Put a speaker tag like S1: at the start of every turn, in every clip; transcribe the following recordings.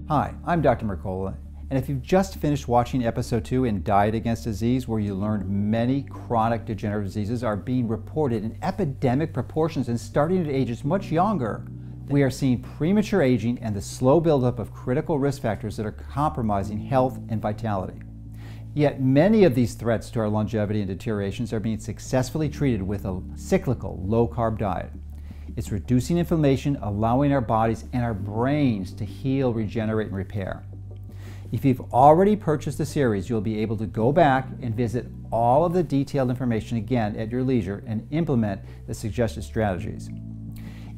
S1: Hi, I'm Dr. Mercola, and if you've just finished watching episode 2 in Diet Against Disease, where you learned many chronic degenerative diseases are being reported in epidemic proportions and starting at ages much younger, we are seeing premature aging and the slow buildup of critical risk factors that are compromising health and vitality. Yet many of these threats to our longevity and deteriorations are being successfully treated with a cyclical, low-carb diet. It's reducing inflammation, allowing our bodies and our brains to heal, regenerate, and repair. If you've already purchased the series, you'll be able to go back and visit all of the detailed information again at your leisure and implement the suggested strategies.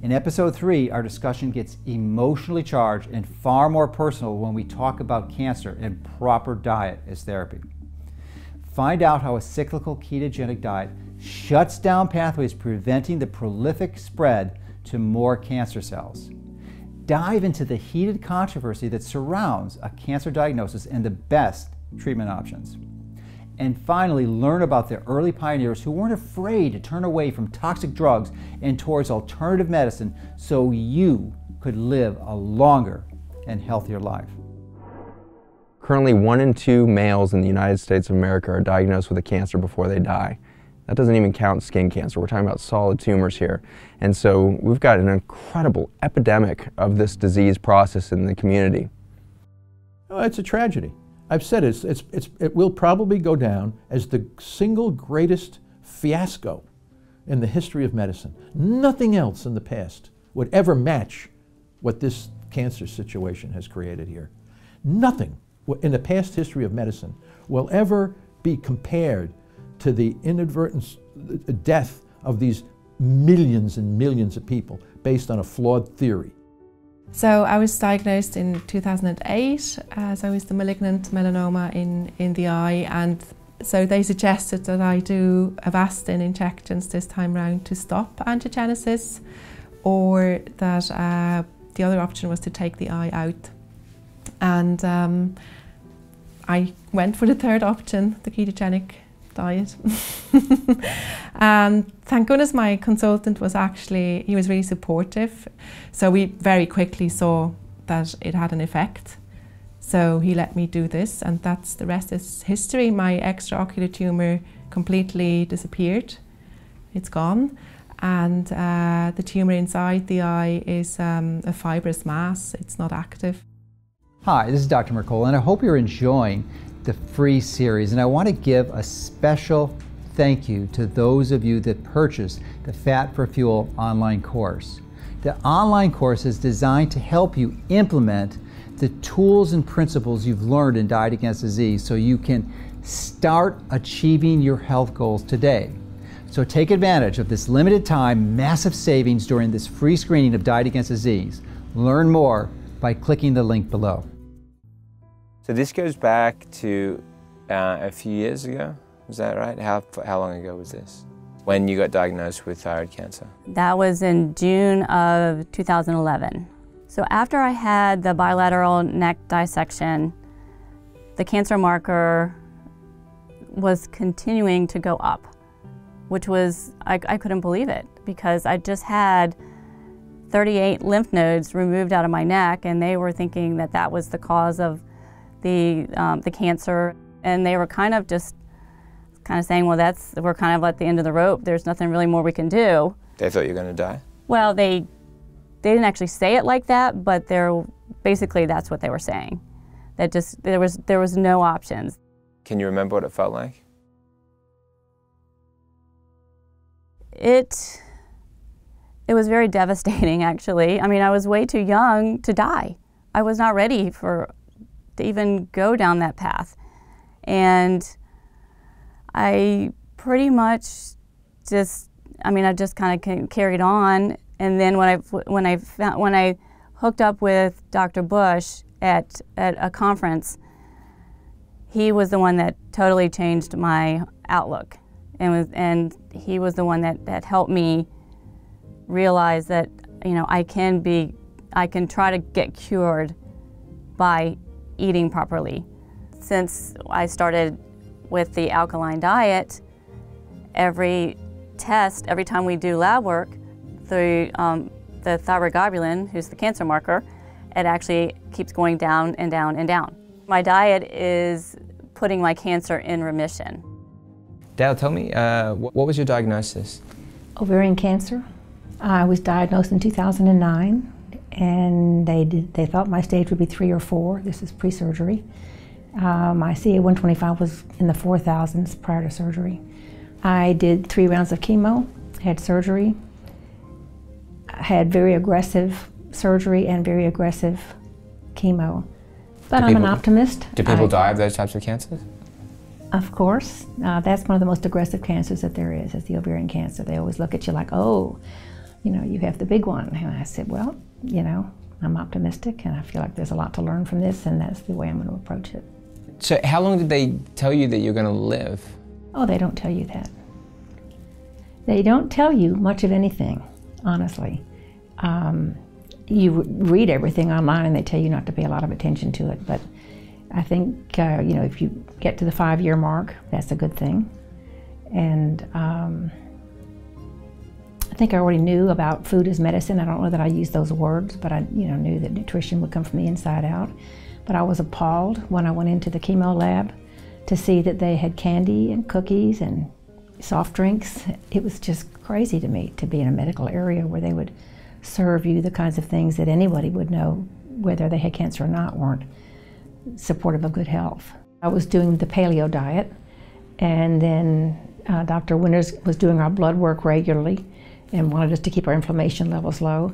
S1: In episode 3, our discussion gets emotionally charged and far more personal when we talk about cancer and proper diet as therapy. Find out how a cyclical ketogenic diet shuts down pathways preventing the prolific spread to more cancer cells. Dive into the heated controversy that surrounds a cancer diagnosis and the best treatment options. And finally, learn about the early pioneers who weren't afraid to turn away from toxic drugs and towards alternative medicine so you could live a longer and healthier life.
S2: Currently, 1 in 2 males in the United States of America are diagnosed with a cancer before they die. That doesn't even count skin cancer. We're talking about solid tumors here. And so we've got an incredible epidemic of this disease process in the community.
S3: Oh, it's a tragedy. I've said it will probably go down as the single greatest fiasco in the history of medicine. Nothing else in the past would ever match what this cancer situation has created here. Nothing in the past history of medicine will ever be compared to the inadvertent death of these millions and millions of people based on a flawed theory.
S4: So I was diagnosed in 2008 as I was the malignant melanoma in the eye, and so they suggested that I do Avastin injections this time round to stop angiogenesis, or that the other option was to take the eye out. And I went for the third option, the ketogenic diet. And thank goodness my consultant was he was really supportive. So we very quickly saw that it had an effect. So he let me do this, and the rest is history. My extraocular tumor completely disappeared. It's gone. And the tumor inside the eye is a fibrous mass. It's not active.
S1: Hi, this is Dr. Mercola, and I hope you're enjoying the free series, and I want to give a special thank you to those of you that purchased the Fat for Fuel online course. The online course is designed to help you implement the tools and principles you've learned in Diet Against Disease so you can start achieving your health goals today. So take advantage of this limited time, massive savings during this free screening of Diet Against Disease. Learn more by clicking the link below.
S5: So this goes back to a few years ago, is that right? How long ago was this? When you got diagnosed with thyroid cancer?
S6: That was in June of 2011. So after I had the bilateral neck dissection, the cancer marker was continuing to go up, which was, I couldn't believe it, because I just had 38 lymph nodes removed out of my neck, and they were thinking that that was the cause of the cancer, and they were kind of saying, well, we're kind of at the end of the rope. There's nothing really more we can do.
S5: They thought you were going to die?
S6: Well, they didn't actually say it like that, but basically that's what they were saying. That just there was no options.
S5: Can you remember what it felt like?
S6: It was very devastating, actually. I mean, I was way too young to die. I was not ready to even go down that path. And I pretty much I just kind of carried on. And then when I hooked up with Dr. Bush at a conference, he was the one that totally changed my outlook. And he was the one that helped me realize that, I can try to get cured by eating properly. Since I started with the alkaline diet, every time we do lab work, the thyroglobulin, who's the cancer marker, it actually keeps going down and down and down. My diet is putting my cancer in remission.
S5: Dale, tell me, what was your diagnosis?
S7: Ovarian cancer. I was diagnosed in 2009, and they thought my stage would be 3 or 4. This is pre-surgery. My CA-125 was in the 4,000s prior to surgery. I did 3 rounds of chemo, had surgery, had very aggressive surgery and very aggressive chemo. But I'm an optimist.
S5: Do people die of those types of cancers?
S7: Of course. That's one of the most aggressive cancers that there is the ovarian cancer. They always look at you like, oh, you know, you have the big one. And I said, well, you know, I'm optimistic and I feel like there's a lot to learn from this, and that's the way I'm going to approach it.
S5: So how long did they tell you that you're going to live?
S7: Oh, they don't tell you that. They don't tell you much of anything, honestly. You read everything online and they tell you not to pay a lot of attention to it, but I think, you know, if you get to the 5-year mark, that's a good thing. And I think I already knew about food as medicine. I don't know that I used those words, but I, you know, knew that nutrition would come from the inside out. But I was appalled when I went into the chemo lab to see that they had candy and cookies and soft drinks. It was just crazy to me to be in a medical area where they would serve you the kinds of things that anybody would know, whether they had cancer or not, weren't supportive of good health. I was doing the paleo diet, and then Dr. Winters was doing our blood work regularly and wanted us to keep our inflammation levels low.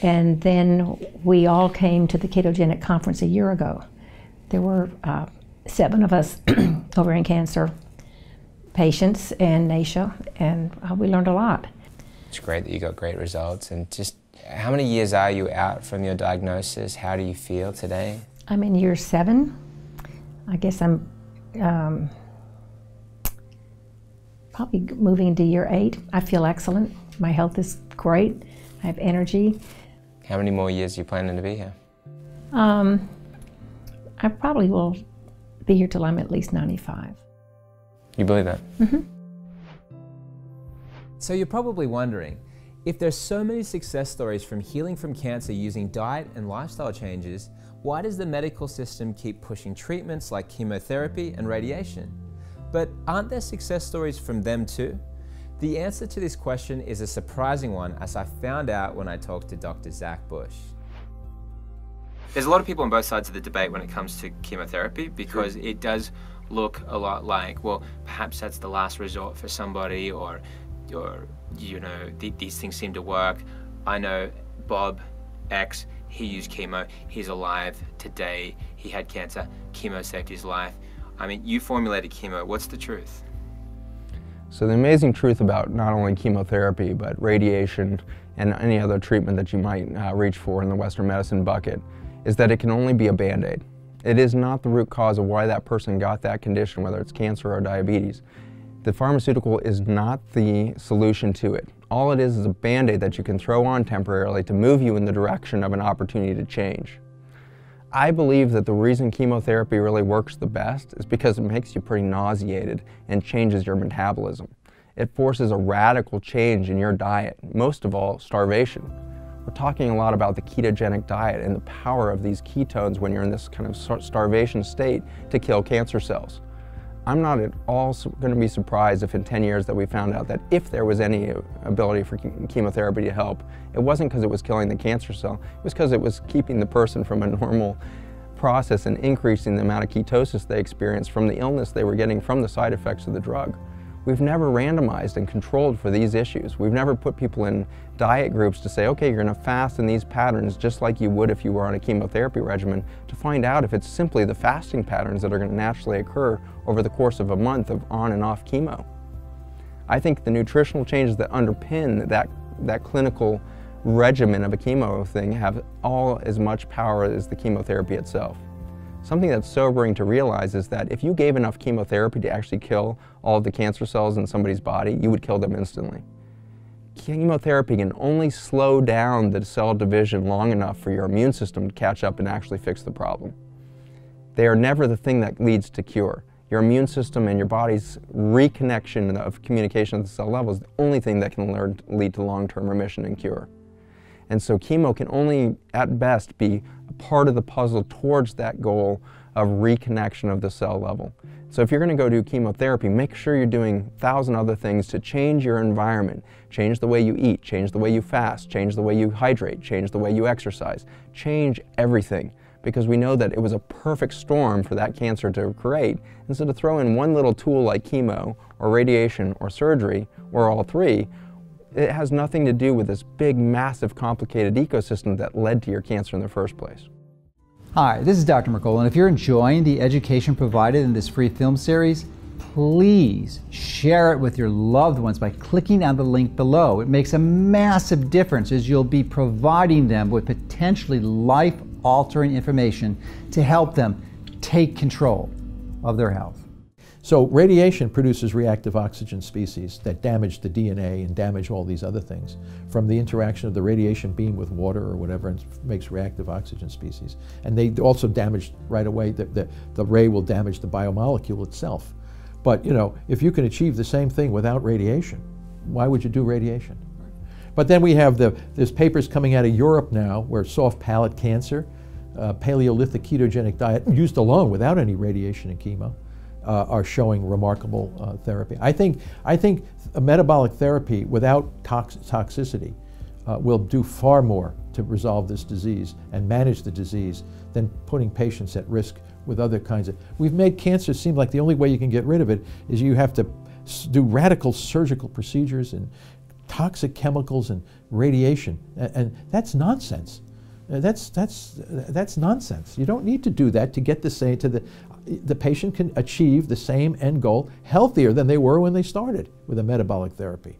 S7: And then we all came to the ketogenic conference a year ago. There were 7 of us ovarian cancer patients and NASHA, and we learned a lot.
S5: It's great that you got great results. And just how many years are you out from your diagnosis? How do you feel today?
S7: I'm in year 7. I guess I'm probably moving into year 8. I feel excellent. My health is great. I have energy.
S5: How many more years are you planning to be here?
S7: I probably will be here till I'm at least 95.
S5: You believe that?
S7: Mm-hmm.
S8: So you're probably wondering, if there's so many success stories from healing from cancer using diet and lifestyle changes, why does the medical system keep pushing treatments like chemotherapy and radiation? But aren't there success stories from them too? The answer to this question is a surprising one, as I found out when I talked to Dr. Zach Bush.
S5: There's a lot of people on both sides of the debate when it comes to chemotherapy, because it does look a lot like, well, perhaps that's the last resort for somebody, or you know, these things seem to work. I know Bob X, he used chemo, he's alive today, he had cancer, chemo saved his life. I mean, you formulated chemo, what's the truth?
S2: So the amazing truth about not only chemotherapy, but radiation and any other treatment that you might reach for in the Western medicine bucket is that it can only be a Band-Aid. It is not the root cause of why that person got that condition, whether it's cancer or diabetes. The pharmaceutical is not the solution to it. All it is a Band-Aid that you can throw on temporarily to move you in the direction of an opportunity to change. I believe that the reason chemotherapy really works the best is because it makes you pretty nauseated and changes your metabolism. It forces a radical change in your diet, most of all, starvation. We're talking a lot about the ketogenic diet and the power of these ketones when you're in this kind of starvation state to kill cancer cells. I'm not at all going to be surprised if in 10 years that we found out that if there was any ability for chemotherapy to help, it wasn't because it was killing the cancer cell, it was because it was keeping the person from a normal process and increasing the amount of ketosis they experienced from the illness they were getting from the side effects of the drug. We've never randomized and controlled for these issues. We've never put people in diet groups to say, okay, you're going to fast in these patterns just like you would if you were on a chemotherapy regimen, to find out if it's simply the fasting patterns that are going to naturally occur over the course of a month of on and off chemo. I think the nutritional changes that underpin that clinical regimen of a chemo thing have all as much power as the chemotherapy itself. Something that's sobering to realize is that if you gave enough chemotherapy to actually kill all of the cancer cells in somebody's body, you would kill them instantly. Chemotherapy can only slow down the cell division long enough for your immune system to catch up and actually fix the problem. They are never the thing that leads to cure. Your immune system and your body's reconnection of communication at the cell level is the only thing that can lead to long-term remission and cure. And so chemo can only, at best, be a part of the puzzle towards that goal of reconnection of the cell level. So if you're going to go do chemotherapy, make sure you're doing 1,000 other things to change your environment, change the way you eat, change the way you fast, change the way you hydrate, change the way you exercise, change everything. Because we know that it was a perfect storm for that cancer to create. And so to throw in one little tool like chemo or radiation or surgery or all three, it has nothing to do with this big, massive, complicated ecosystem that led to your cancer in the first place.
S1: Hi, this is Dr. Mercola, and if you're enjoying the education provided in this free film series, please share it with your loved ones by clicking on the link below. It makes a massive difference as you'll be providing them with potentially life-altering information to help them take control of their health.
S3: So radiation produces reactive oxygen species that damage the DNA and damage all these other things from the interaction of the radiation beam with water or whatever, and makes reactive oxygen species. And they also damage right away, the ray will damage the biomolecule itself. But you know, if you can achieve the same thing without radiation, why would you do radiation? But then we have there's papers coming out of Europe now where soft palate cancer, Paleolithic ketogenic diet used alone without any radiation and chemo, are showing remarkable therapy. I think a metabolic therapy without toxicity will do far more to resolve this disease and manage the disease than putting patients at risk with other kinds of. We've made cancer seem like the only way you can get rid of it is you have to do radical surgical procedures and toxic chemicals and radiation, and that's nonsense. That's nonsense. You don't need to do that to get the patient can achieve the same end goal healthier than they were when they started with a metabolic therapy.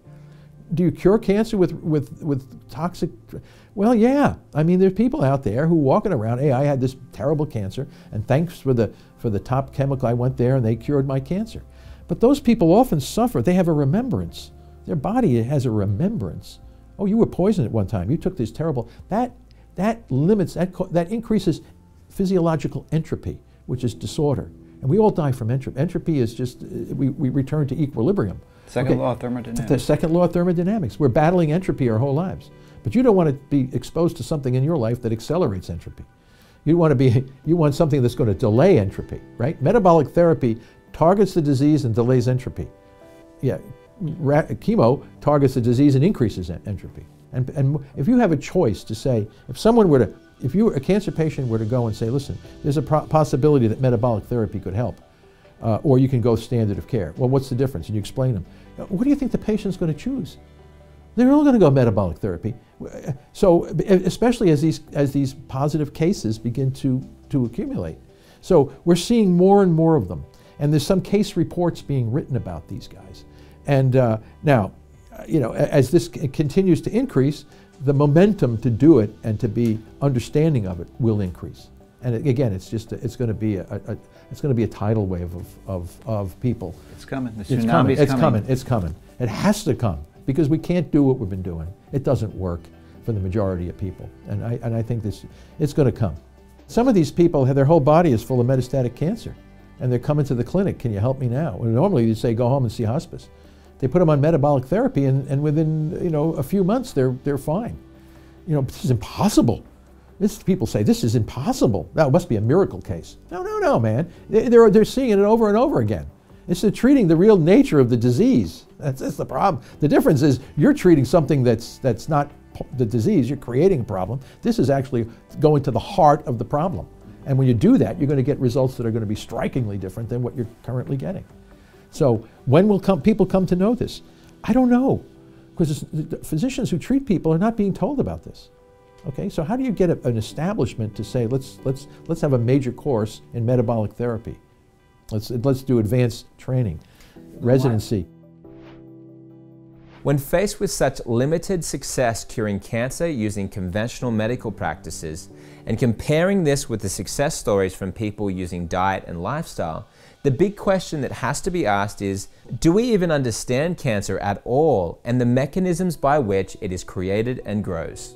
S3: Do you cure cancer with toxic? Well, yeah. I mean, there's people out there who walking around, hey, I had this terrible cancer, and thanks for the top chemical, I went there and they cured my cancer. But those people often suffer. They have a remembrance. Their body has a remembrance. Oh, you were poisoned at one time. You took this terrible. That increases physiological entropy, which is disorder. And we all die from entropy. Entropy is just, we return to equilibrium.
S1: Second law of thermodynamics.
S3: The second law of thermodynamics. We're battling entropy our whole lives. But you don't want to be exposed to something in your life that accelerates entropy. You want something that's going to delay entropy, right? Metabolic therapy targets the disease and delays entropy. Yeah, chemo targets the disease and increases entropy. And if you have a choice to say, if a cancer patient were to go and say, listen, there's a possibility that metabolic therapy could help, or you can go standard of care. Well, what's the difference? And you explain them. What do you think the patient's going to choose? They're all going to go metabolic therapy. So, especially as these positive cases begin to accumulate. So we're seeing more and more of them. And there's some case reports being written about these guys. And now, you know, as this continues to increase, the momentum to do it and to be understanding of it will increase. And again, it's going to be a tidal wave of people.
S1: It's coming. The
S3: It's
S1: tsunami's
S3: coming. It's
S1: coming.
S3: coming. It's coming. It has to come because we can't do what we've been doing. It doesn't work for the majority of people. And I think it's going to come. Some of these people their whole body is full of metastatic cancer, and they're coming to the clinic. Can you help me now? Well, normally you'd say go home and see hospice. They put them on metabolic therapy, and within a few months they're fine. This is impossible. People say this is impossible. That must be a miracle case. No, man. They're seeing it over and over again. It's treating the real nature of the disease. That's the problem. The difference is you're treating something that's not the disease. You're creating a problem. This is actually going to the heart of the problem. And when you do that, you're going to get results that are going to be strikingly different than what you're currently getting. So when will people come to know this? I don't know, because the physicians who treat people are not being told about this. Okay, so how do you get an establishment to say let's have a major course in metabolic therapy? Let's do advanced training, residency.
S8: When faced with such limited success curing cancer using conventional medical practices, and comparing this with the success stories from people using diet and lifestyle, the big question that has to be asked is, do we even understand cancer at all and the mechanisms by which it is created and grows?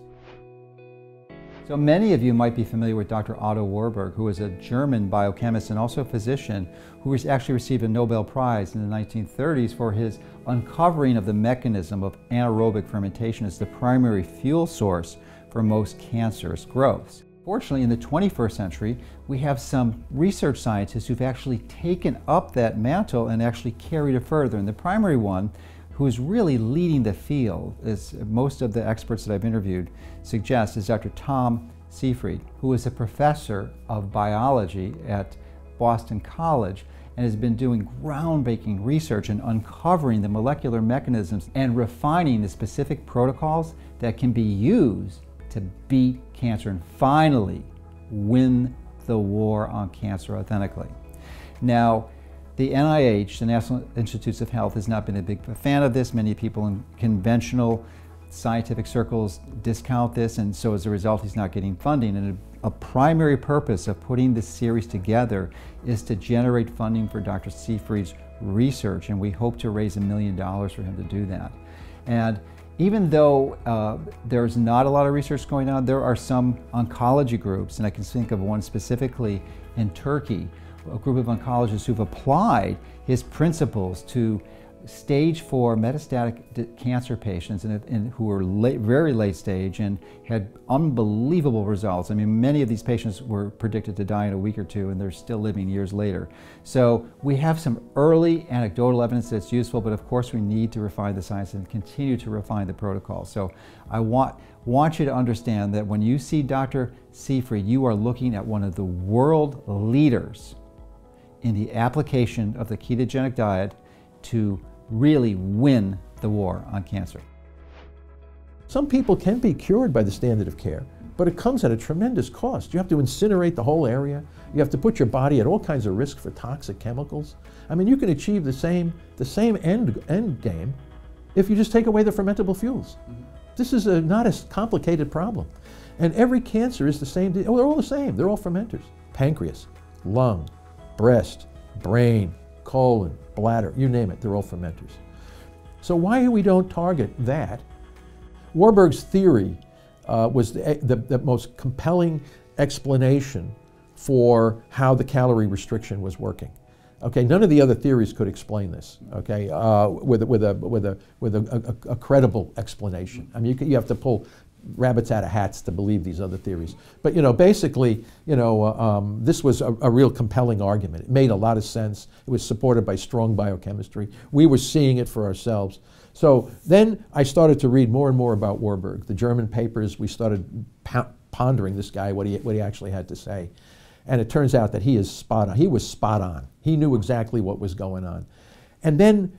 S1: So many of you might be familiar with Dr. Otto Warburg, who is a German biochemist and also a physician who actually received a Nobel Prize in the 1930s for his uncovering of the mechanism of anaerobic fermentation as the primary fuel source for most cancerous growths. Fortunately, in the 21st century, we have some research scientists who've actually taken up that mantle and actually carried it further. And the primary one, who is really leading the field, as most of the experts that I've interviewed suggest, is Dr. Tom Seyfried, who is a professor of biology at Boston College and has been doing groundbreaking research and uncovering the molecular mechanisms and refining the specific protocols that can be used to beat cancer and finally win the war on cancer authentically. Now, the NIH, the National Institutes of Health, has not been a big fan of this. Many people in conventional scientific circles discount this, and so as a result, he's not getting funding. And a primary purpose of putting this series together is to generate funding for Dr. Seyfried's research, and we hope to raise $1 million for him to do that. And even though there's not a lot of research going on, there are some oncology groups, and I can think of one specifically in Turkey, a group of oncologists who've applied his principles to stage 4 metastatic cancer patients and who were very late stage and had unbelievable results. I mean, many of these patients were predicted to die in a week or two, and they're still living years later. So we have some early anecdotal evidence that's useful, but of course we need to refine the science and continue to refine the protocol. So I want you to understand that when you see Dr. Seyfried, you are looking at one of the world leaders in the application of the ketogenic diet to really win the war on cancer.
S3: Some people can be cured by the standard of care, but it comes at a tremendous cost. You have to incinerate the whole area. You have to put your body at all kinds of risk for toxic chemicals. I mean, you can achieve the same end game if you just take away the fermentable fuels. This is not a complicated problem. And every cancer is the same. Oh, they're all the same. They're all fermenters. Pancreas, lung, breast, brain, colon, bladder, you name it, they're all fermenters. So why we don't target that? Warburg's theory was the most compelling explanation for how the calorie restriction was working. Okay, none of the other theories could explain this. Okay, with a credible explanation. I mean, you have to pull rabbits out of hats to believe these other theories. But basically, this was a real compelling argument. It made a lot of sense. It was supported by strong biochemistry. We were seeing it for ourselves. So then I started to read more and more about Warburg. The German papers, we started pondering this guy, what he actually had to say. And it turns out that he is spot on. He was spot on. He knew exactly what was going on. And then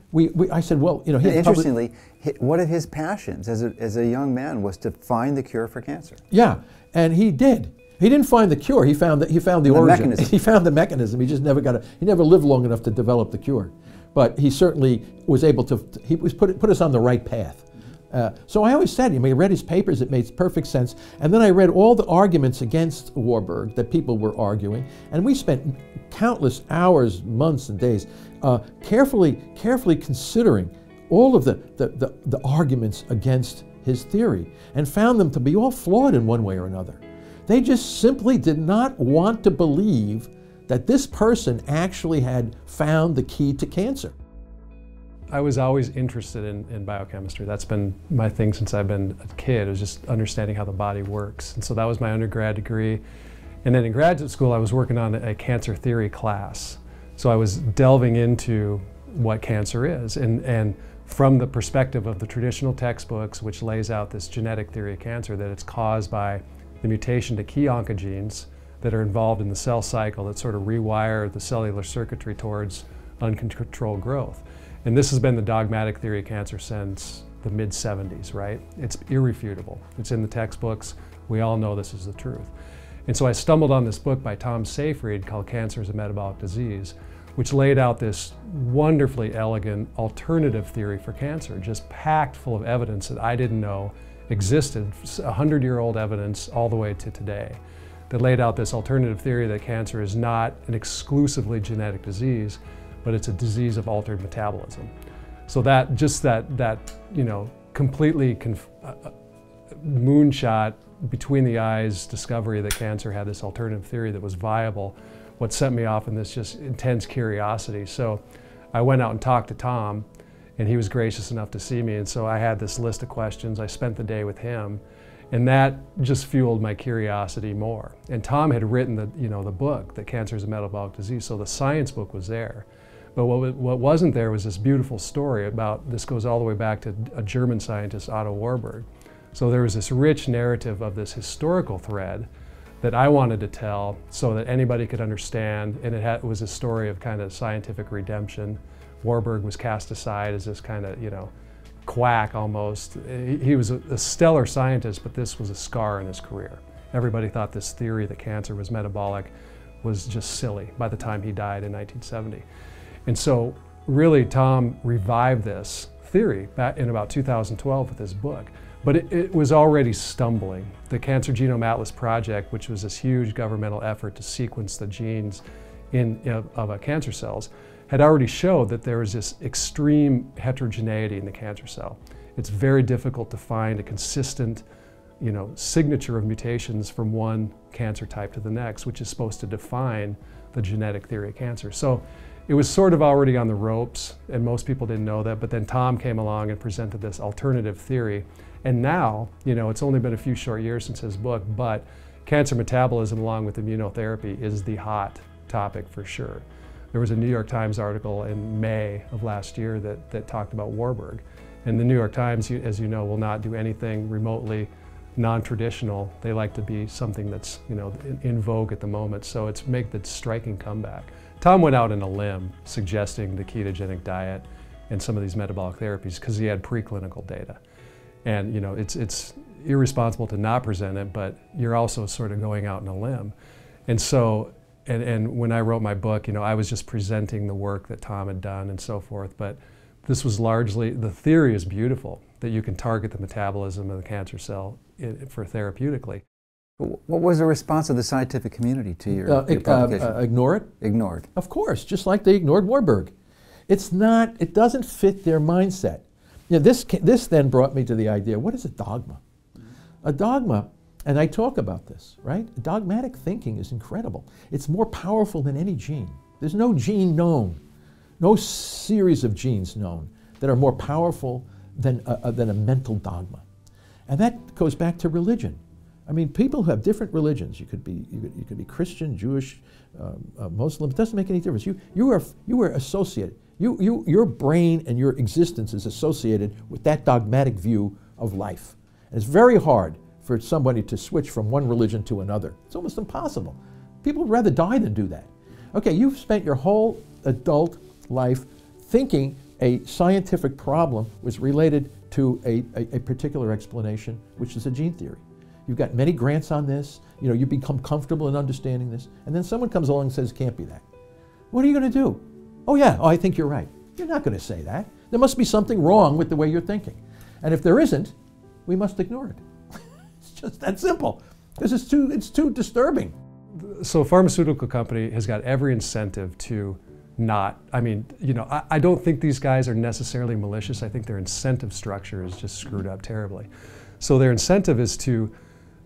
S3: I said, well,
S1: interestingly, one of his passions as a young man was to find the cure for cancer.
S3: Yeah, and he did. He didn't find the cure. He found the origin.
S1: Mechanism.
S3: He found the mechanism. He just never he never lived long enough to develop the cure. But he certainly was able to. He was put us on the right path. So I always said, I read his papers, it made perfect sense. And then I read all the arguments against Warburg that people were arguing, and we spent countless hours, months, and days carefully considering all of the arguments against his theory, and found them to be all flawed in one way or another. They just simply did not want to believe that this person actually had found the key to cancer.
S9: I was always interested in biochemistry. That's been my thing since I've been a kid, is just understanding how the body works. And so that was my undergrad degree. And then in graduate school, I was working on a cancer theory class. So I was delving into what cancer is. And from the perspective of the traditional textbooks, which lays out this genetic theory of cancer, that it's caused by the mutation to key oncogenes that are involved in the cell cycle that sort of rewire the cellular circuitry towards uncontrolled growth. And this has been the dogmatic theory of cancer since the mid-70s, right? It's irrefutable. It's in the textbooks. We all know this is the truth. And so I stumbled on this book by Tom Seyfried called Cancer is a Metabolic Disease, which laid out this wonderfully elegant alternative theory for cancer, just packed full of evidence that I didn't know existed, 100-year-old evidence all the way to today, that laid out this alternative theory that cancer is not an exclusively genetic disease, but it's a disease of altered metabolism. So that completely moonshot, between the eyes discovery that cancer had this alternative theory that was viable, what set me off in this just intense curiosity. So I went out and talked to Tom, and he was gracious enough to see me, and so I had this list of questions. I spent the day with him, And that just fueled my curiosity more. And Tom had written the book, that cancer is a metabolic disease, so the science book was there. But what wasn't there was this beautiful story about, this goes all the way back to a German scientist, Otto Warburg. So there was this rich narrative of this historical thread that I wanted to tell so that anybody could understand, and it was a story of kind of scientific redemption. Warburg was cast aside as this kind of, quack almost. He was a stellar scientist, but this was a scar in his career. Everybody thought this theory that cancer was metabolic was just silly by the time he died in 1970. And so really Tom revived this theory back in about 2012 with his book, but it was already stumbling. The Cancer Genome Atlas Project, which was this huge governmental effort to sequence the genes of cancer cells, had already showed that there was this extreme heterogeneity in the cancer cell. It's very difficult to find a consistent, signature of mutations from one cancer type to the next, which is supposed to define the genetic theory of cancer. So it was sort of already on the ropes, and most people didn't know that, but then Tom came along and presented this alternative theory. And now, it's only been a few short years since his book, but cancer metabolism along with immunotherapy is the hot topic for sure. There was a New York Times article in May of last year that talked about Warburg. And the New York Times, as you know, will not do anything remotely non-traditional. They like to be something that's in vogue at the moment. So it's make the striking comeback. Tom went out on a limb suggesting the ketogenic diet and some of these metabolic therapies because he had preclinical data. And it's irresponsible to not present it, but you're also sort of going out on a limb. And so, and when I wrote my book, I was just presenting the work that Tom had done and so forth, but this was largely, the theory is beautiful, that you can target the metabolism of the cancer cell for therapeutically.
S1: What was the response of the scientific community to your publication?
S3: Ignore it?
S1: Ignored.
S3: Of course, just like they ignored Warburg. It doesn't fit their mindset. This then brought me to the idea, what is a dogma? A dogma, and I talk about this, right? Dogmatic thinking is incredible. It's more powerful than any gene. There's no gene known, no series of genes known that are more powerful than a mental dogma. And that goes back to religion. I mean, people who have different religions. You could be Christian, Jewish, Muslim. It doesn't make any difference. You are associated. Your brain and your existence is associated with that dogmatic view of life. And it's very hard for somebody to switch from one religion to another. It's almost impossible. People would rather die than do that. Okay, you've spent your whole adult life thinking a scientific problem was related to a particular explanation, which is a gene theory. You've got many grants on this, you become comfortable in understanding this, and then someone comes along and says, it can't be that. What are you going to do? Oh yeah, I think you're right. You're not going to say that. There must be something wrong with the way you're thinking. And if there isn't, we must ignore it. It's just that simple, because it's too disturbing.
S9: So a pharmaceutical company has got every incentive to not, I don't think these guys are necessarily malicious. I think their incentive structure is just screwed up terribly. So their incentive is to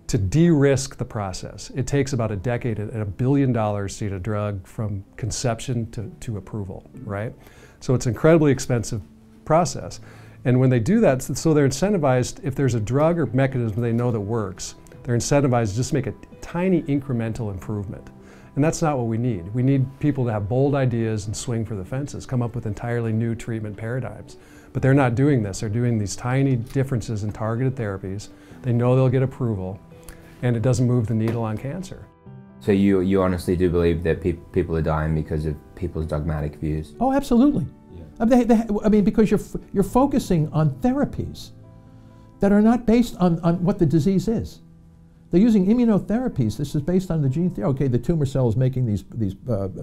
S9: de-risk the process. It takes about a decade and $1 billion to get a drug from conception to approval, right? So it's an incredibly expensive process. And when they do that, so they're incentivized, if there's a drug or mechanism they know that works, they're incentivized to just make a tiny incremental improvement. And that's not what we need. We need people to have bold ideas and swing for the fences, come up with entirely new treatment paradigms. But they're not doing this. They're doing these tiny differences in targeted therapies. They know they'll get approval, and it doesn't move the needle on cancer.
S10: So you honestly do believe that people are dying because of people's dogmatic views?
S3: Oh, absolutely. Yeah. Because you're focusing on therapies that are not based on what the disease is. They're using immunotherapies. This is based on the gene theory. Okay, the tumor cell is making these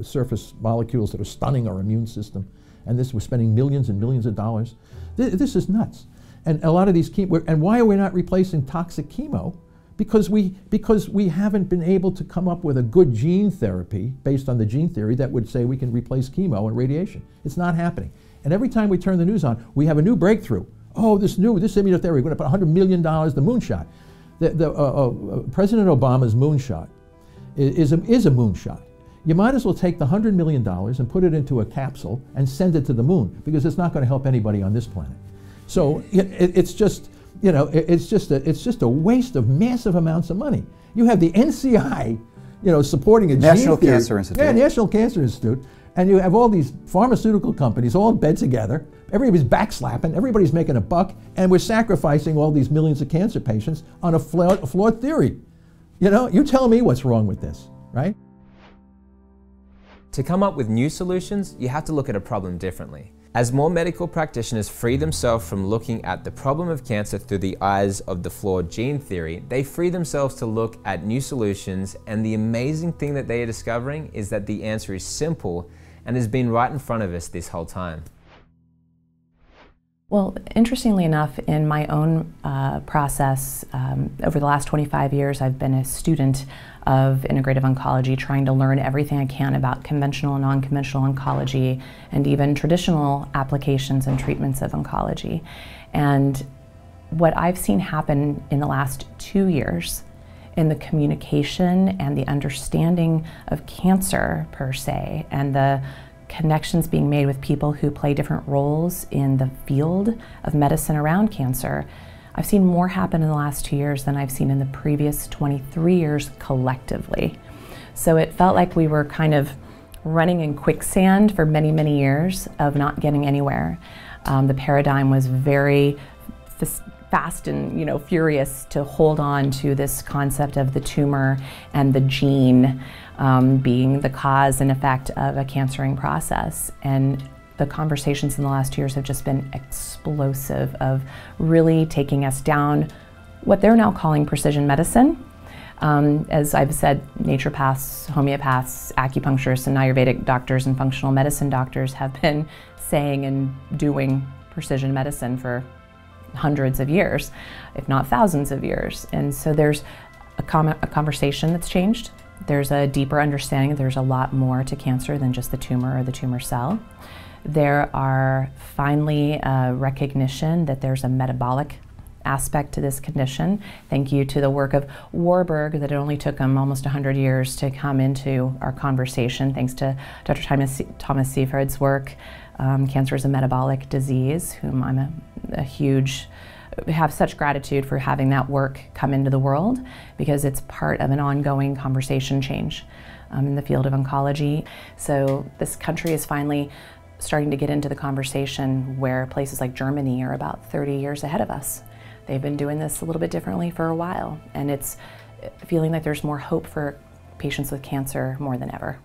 S3: surface molecules that are stunning our immune system, and we're spending millions and millions of dollars. This is nuts. And a lot of these and why are we not replacing toxic chemo? Because we haven't been able to come up with a good gene therapy based on the gene theory that would say we can replace chemo and radiation. It's not happening. And every time we turn the news on, we have a new breakthrough. Oh, this immunotherapy, we're going to put $100 million, the moonshot. President Obama's moonshot is a moonshot. You might as well take the $100 million and put it into a capsule and send it to the moon, because it's not going to help anybody on this planet. So it's just, You know, it's just a waste of massive amounts of money. You have the NCI, you know, supporting a
S1: National
S3: gene theory.
S1: Cancer Institute.
S3: Yeah, National Cancer Institute. And you have all these pharmaceutical companies all in bed together. Everybody's backslapping, everybody's making a buck, and we're sacrificing all these millions of cancer patients on a flawed theory. You know, you tell me what's wrong with this, right?
S8: To come up with new solutions, you have to look at a problem differently. As more medical practitioners free themselves from looking at the problem of cancer through the eyes of the flawed gene theory, they free themselves to look at new solutions, and the amazing thing that they are discovering is that the answer is simple and has been right in front of us this whole time.
S11: Well, interestingly enough, in my own process, over the last 25 years, I've been a student of integrative oncology, trying to learn everything I can about conventional and non-conventional oncology, and even traditional applications and treatments of oncology. And what I've seen happen in the last 2 years in the communication and the understanding of cancer per se, and the connections being made with people who play different roles in the field of medicine around cancer, I've seen more happen in the last 2 years than I've seen in the previous 23 years collectively. So it felt like we were kind of running in quicksand for many, many years of not getting anywhere. The paradigm was very fast and, you know, furious to hold on to this concept of the tumor and the gene being the cause and effect of a cancering process. And the conversations in the last 2 years have just been explosive, of really taking us down what they're now calling precision medicine. As I've said, naturopaths, homeopaths, acupuncturists, and Ayurvedic doctors and functional medicine doctors have been saying and doing precision medicine for hundreds of years, if not thousands of years. And so there's a conversation that's changed. There's a deeper understanding that there's a lot more to cancer than just the tumor or the tumor cell. There are finally recognition that there's a metabolic aspect to this condition. Thank you to the work of Warburg, that it only took him almost 100 years to come into our conversation, thanks to Dr. Thomas Seyfried's work. Cancer is a metabolic disease, whom I'm have such gratitude for having that work come into the world, because it's part of an ongoing conversation change in the field of oncology. So this country is finally starting to get into the conversation where places like Germany are about 30 years ahead of us. They've been doing this a little bit differently for a while, and it's feeling like there's more hope for patients with cancer more than ever.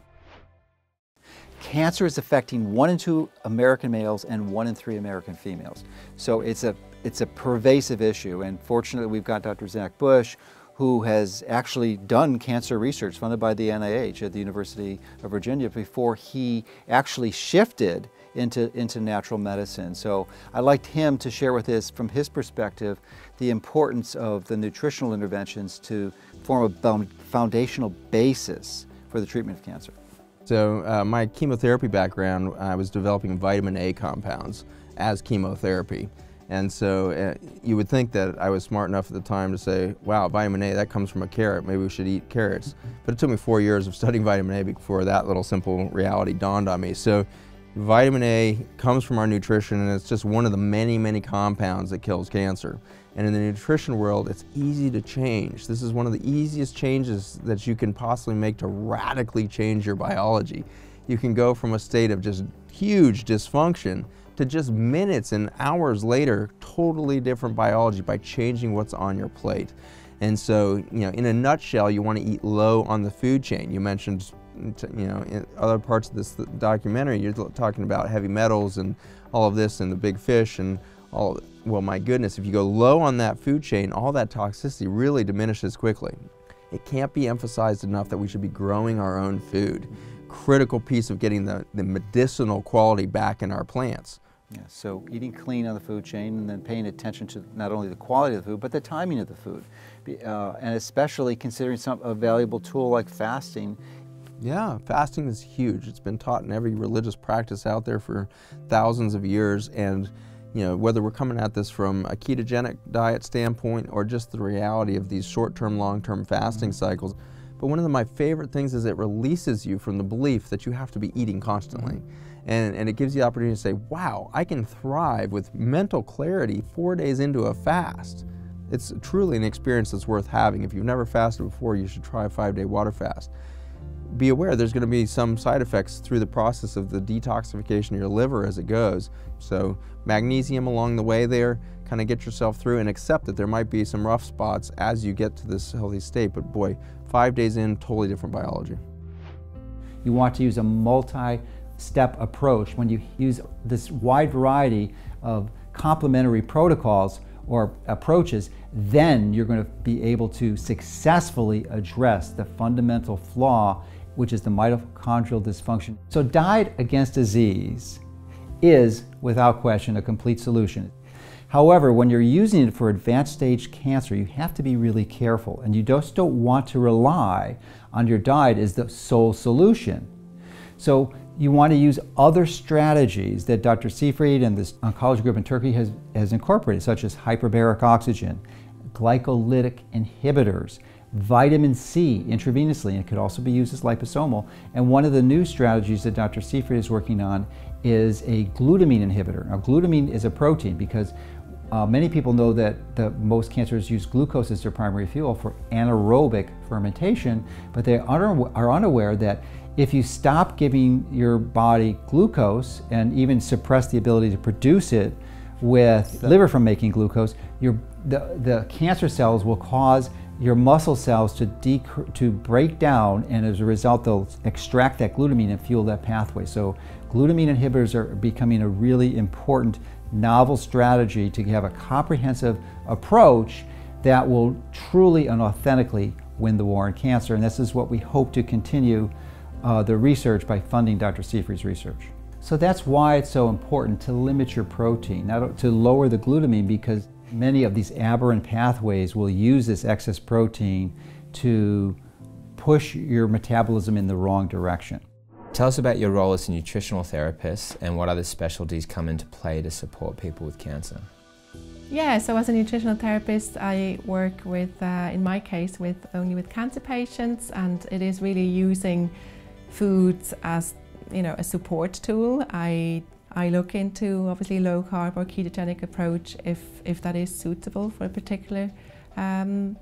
S1: Cancer is affecting 1 in 2 American males and 1 in 3 American females. So it's a pervasive issue, and fortunately we've got Dr. Zach Bush, who has actually done cancer research funded by the NIH at the University of Virginia before he actually shifted into natural medicine. So I'd like him to share with us, from his perspective, the importance of the nutritional interventions to form a foundational basis for the treatment of cancer.
S2: So my chemotherapy background, I was developing vitamin A compounds as chemotherapy. And so you would think that I was smart enough at the time to say, wow, vitamin A, that comes from a carrot, maybe we should eat carrots. But it took me 4 years of studying vitamin A before that little simple reality dawned on me. So vitamin A comes from our nutrition, and it's just one of the many, many compounds that kills cancer. And in the nutrition world, it's easy to change. This is one of the easiest changes that you can possibly make to radically change your biology. You can go from a state of just huge dysfunction to just minutes and hours later, totally different biology by changing what's on your plate. And so, you know, in a nutshell, you want to eat low on the food chain. You mentioned, you know, in other parts of this documentary, you're talking about heavy metals and all of this and the big fish and all. Well, my goodness, if you go low on that food chain, all that toxicity really diminishes quickly. It can't be emphasized enough that we should be growing our own food. Critical piece of getting the medicinal quality back in our plants.
S1: Yeah, so eating clean on the food chain, and then paying attention to not only the quality of the food, but the timing of the food. And especially considering a valuable tool like fasting.
S2: Yeah, fasting is huge. It's been taught in every religious practice out there for thousands of years. And you know, whether we're coming at this from a ketogenic diet standpoint or just the reality of these short-term, long-term fasting cycles, But one of my favorite things is it releases you from the belief that you have to be eating constantly. And it gives you the opportunity to say, wow, I can thrive with mental clarity 4 days into a fast. It's truly an experience that's worth having. If you've never fasted before, you should try a 5-day water fast. Be aware there's going to be some side effects through the process of the detoxification of your liver as it goes. So magnesium along the way there, kind of get yourself through and accept that there might be some rough spots as you get to this healthy state. But boy, 5 days in, totally different biology.
S1: You want to use a multi-step approach. When you use this wide variety of complementary protocols or approaches, then you're going to be able to successfully address the fundamental flaw, which is the mitochondrial dysfunction. So diet against disease is, without question, a complete solution. However, when you're using it for advanced stage cancer, you have to be really careful, and you just don't want to rely on your diet as the sole solution. So you want to use other strategies that Dr. Seyfried and this oncology group in Turkey has incorporated, such as hyperbaric oxygen, glycolytic inhibitors, vitamin C intravenously, and it could also be used as liposomal. And one of the new strategies that Dr. Seyfried is working on is a glutamine inhibitor. Now, glutamine is a protein because many people know that most cancers use glucose as their primary fuel for anaerobic fermentation, but they are unaware that if you stop giving your body glucose and even suppress the ability to produce it with the liver from making glucose, the cancer cells will cause your muscle cells to break down, and as a result they'll extract that glutamine and fuel that pathway. So glutamine inhibitors are becoming a really important novel strategy to have a comprehensive approach that will truly and authentically win the war on cancer, and this is what we hope to continue the research by funding Dr. Seyfried's research. So that's why it's so important to limit your protein, not to lower the glutamine, because many of these aberrant pathways will use this excess protein to push your metabolism in the wrong direction.
S8: Tell us about your role as a nutritional therapist and what other specialties come into play to support people with cancer.
S4: Yeah, so as a nutritional therapist, I work with, in my case, only with cancer patients, and it is really using foods as, you know, a support tool. I look into obviously low carb or ketogenic approach if that is suitable for a particular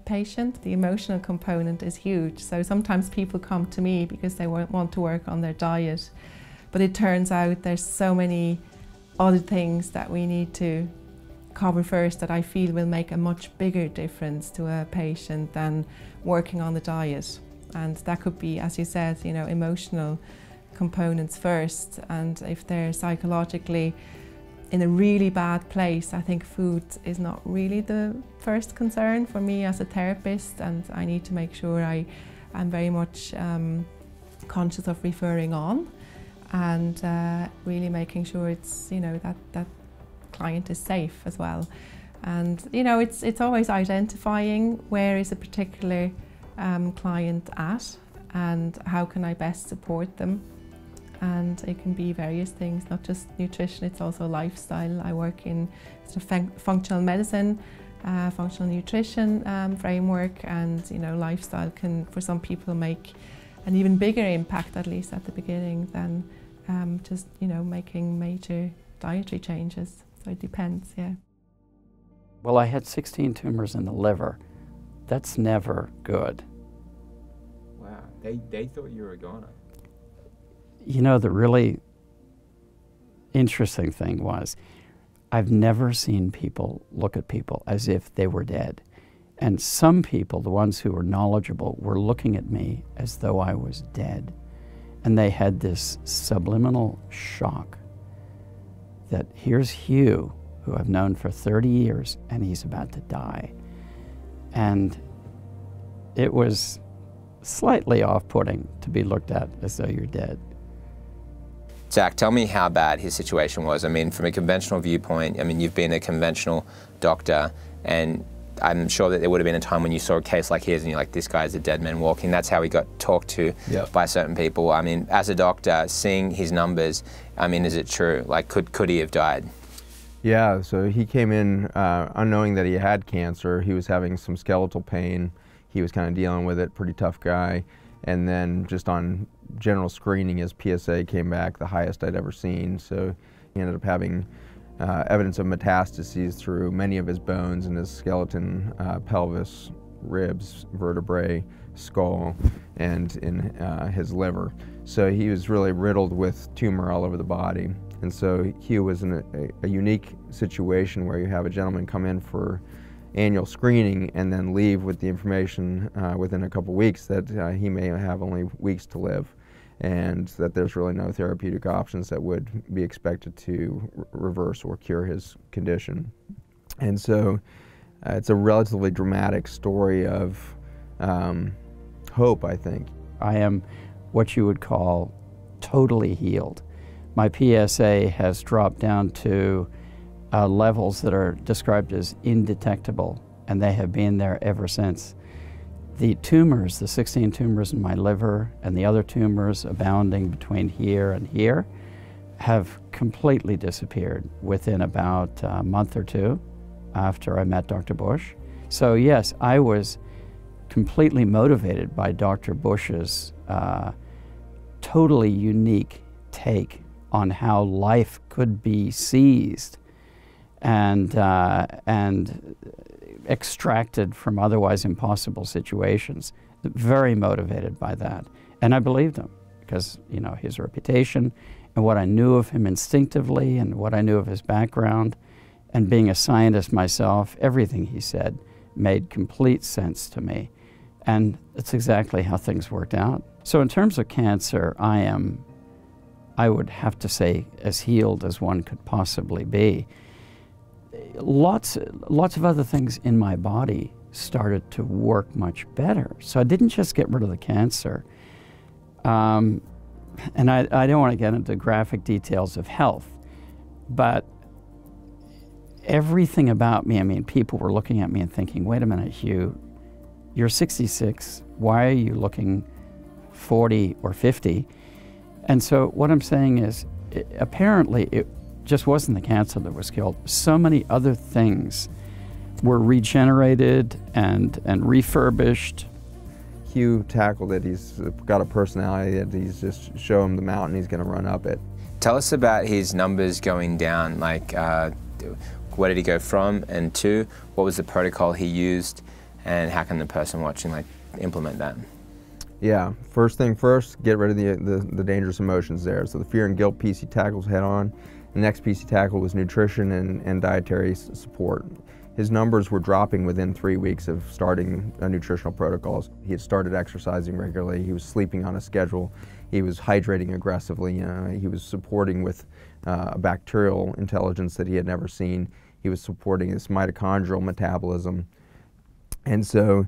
S4: patient. The emotional component is huge. So sometimes people come to me because they want to work on their diet, but it turns out there's so many other things that we need to cover first that I feel will make a much bigger difference to a patient than working on the diet. And that could be, as you said, you know, emotional components first, and if they're psychologically in a really bad place, I think food is not really the first concern for me as a therapist, and I need to make sure I'm very much conscious of referring on and really making sure it's, you know, that client is safe as well. And you know, it's always identifying where is a particular client at and how can I best support them. And it can be various things, not just nutrition, it's also lifestyle. I work in sort of functional medicine, functional nutrition framework, and you know, lifestyle can for some people make an even bigger impact, at least at the beginning, than just, you know, making major dietary changes. So it depends, yeah.
S12: Well, I had 16 tumors in the liver. That's never good.
S5: Wow, they thought you were a goner.
S12: You know, the really interesting thing was, I've never seen people look at people as if they were dead. And some people, the ones who were knowledgeable, were looking at me as though I was dead. And they had this subliminal shock that here's Hugh, who I've known for 30 years, and he's about to die. And it was slightly off-putting to be looked at as though you're dead.
S8: Zach, tell me how bad his situation was. I mean, from a conventional viewpoint, I mean, you've been a conventional doctor, and I'm sure that there would have been a time when you saw a case like his and you're like, this guy's a dead man walking. That's how he got talked to by certain people. I mean, as a doctor, seeing his numbers, I mean, is it true? Like, could he have died?
S2: Yeah, so he came in unknowing that he had cancer. He was having some skeletal pain. he was kind of dealing with it, pretty tough guy. And then just on general screening, his PSA came back the highest I'd ever seen. So he ended up having evidence of metastases through many of his bones in his skeleton, pelvis, ribs, vertebrae, skull, and in his liver. So he was really riddled with tumor all over the body. And so Hugh was in a unique situation where you have a gentleman come in for annual screening and then leave with the information within a couple weeks that he may have only weeks to live, and that there's really no therapeutic options that would be expected to reverse or cure his condition. And so it's a relatively dramatic story of hope, I think.
S12: I am what you would call totally healed. My PSA has dropped down to levels that are described as indetectable, and they have been there ever since. The tumors, the 16 tumors in my liver and the other tumors abounding between here and here, have completely disappeared within about a month or two after I met Dr. Bush. So yes, I was completely motivated by Dr. Bush's totally unique take on how life could be seized and extracted from otherwise impossible situations. Very motivated by that. And I believed him because, you know, his reputation and what I knew of him instinctively and what I knew of his background, and being a scientist myself, everything he said made complete sense to me. And it's exactly how things worked out. So in terms of cancer, I would have to say, as healed as one could possibly be. Lots of other things in my body started to work much better. So I didn't just get rid of the cancer. And I don't want to get into graphic details of health, but everything about me, I mean, people were looking at me and thinking, wait a minute, Hugh, you're 66, why are you looking 40 or 50? And so what I'm saying is, apparently it just wasn't the cancer that was killed. So many other things were regenerated and refurbished.
S2: Hugh tackled it. He's got a personality that he's just show him the mountain, he's going to run up it.
S8: Tell us about his numbers going down, like where did he go from and to? What was the protocol he used, and how can the person watching implement that?
S2: Yeah, first thing first, get rid of the dangerous emotions there. So the fear and guilt piece he tackles head on. The next piece he tackled was nutrition and dietary support. His numbers were dropping within 3 weeks of starting nutritional protocols. He had started exercising regularly, he was sleeping on a schedule, he was hydrating aggressively, he was supporting with a bacterial intelligence that he had never seen. He was supporting his mitochondrial metabolism. And so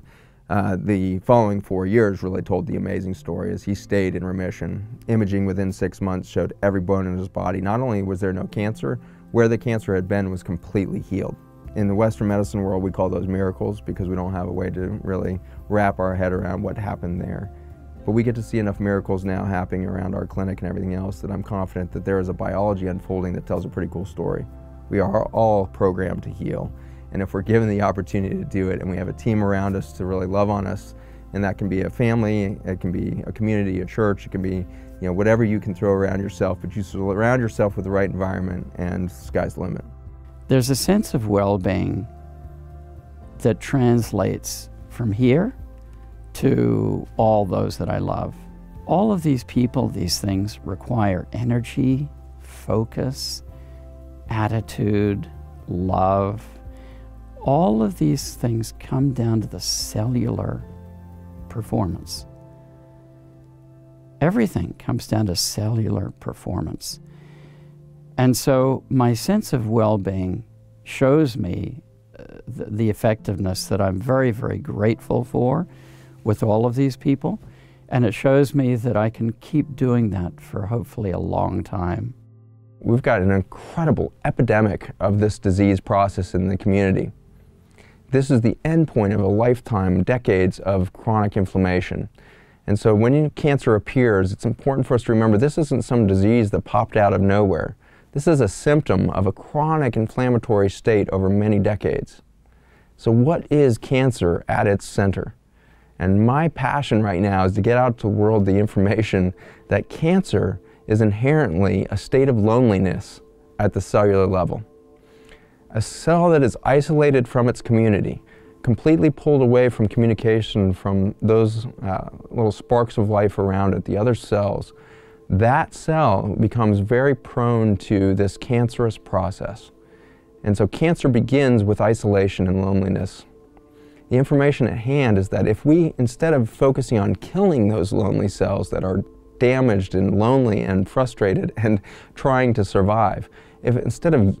S2: the following 4 years really told the amazing story as he stayed in remission. Imaging within 6 months showed every bone in his body. Not only was there no cancer, where the cancer had been was completely healed. In the Western medicine world, we call those miracles because we don't have a way to really wrap our head around what happened there. But we get to see enough miracles now happening around our clinic and everything else that I'm confident that there is a biology unfolding that tells a pretty cool story. We are all programmed to heal. And if we're given the opportunity to do it and we have a team around us to really love on us, and that can be a family, it can be a community, a church, it can be, you know, whatever you can throw around yourself, but you surround yourself with the right environment and the sky's the limit.
S12: There's a sense of well-being that translates from here to all those that I love. All of these people, these things require energy, focus, attitude, love. All of these things come down to the cellular performance. Everything comes down to cellular performance. And so my sense of well-being shows me the effectiveness that I'm very, very grateful for with all of these people. And it shows me that I can keep doing that for hopefully a long time.
S2: We've got an incredible epidemic of this disease process in the community. This is the end point of a lifetime, decades of chronic inflammation. And so when cancer appears, it's important for us to remember this isn't some disease that popped out of nowhere. This is a symptom of a chronic inflammatory state over many decades. So what is cancer at its center? And my passion right now is to get out to the world the information that cancer is inherently a state of loneliness at the cellular level. A cell that is isolated from its community, completely pulled away from communication from those little sparks of life around it, the other cells, that cell becomes very prone to this cancerous process. And so cancer begins with isolation and loneliness. The information at hand is that if we, instead of focusing on killing those lonely cells that are damaged and lonely and frustrated and trying to survive, if instead of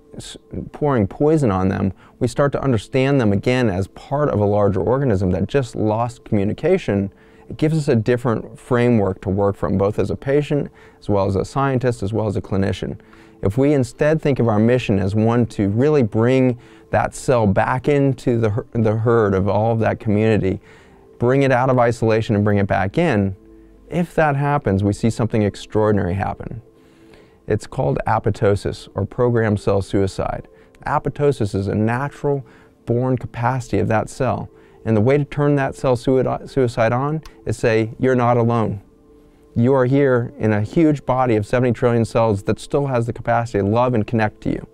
S2: pouring poison on them, we start to understand them again as part of a larger organism that just lost communication, it gives us a different framework to work from, both as a patient, as well as a scientist, as well as a clinician. If we instead think of our mission as one to really bring that cell back into the herd of all of that community, bring it out of isolation and bring it back in, if that happens, we see something extraordinary happen. It's called apoptosis, or programmed cell suicide. Apoptosis is a natural born capacity of that cell. And the way to turn that cell suicide on is say, you're not alone. You are here in a huge body of 70 trillion cells that still has the capacity to love and connect to you.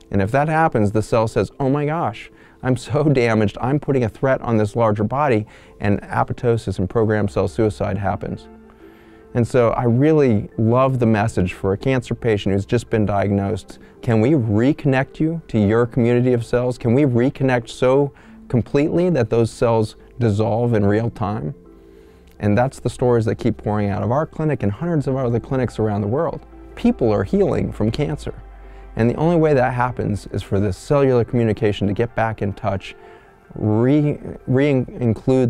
S2: And if that happens, the cell says, oh my gosh, I'm so damaged, I'm putting a threat on this larger body, and apoptosis and programmed cell suicide happens. And so I really love the message for a cancer patient who's just been diagnosed. Can we reconnect you to your community of cells? Can we reconnect so completely that those cells dissolve in real time? And that's the stories that keep pouring out of our clinic and hundreds of other clinics around the world. People are healing from cancer. And the only way that happens is for this cellular communication to get back in touch, re-include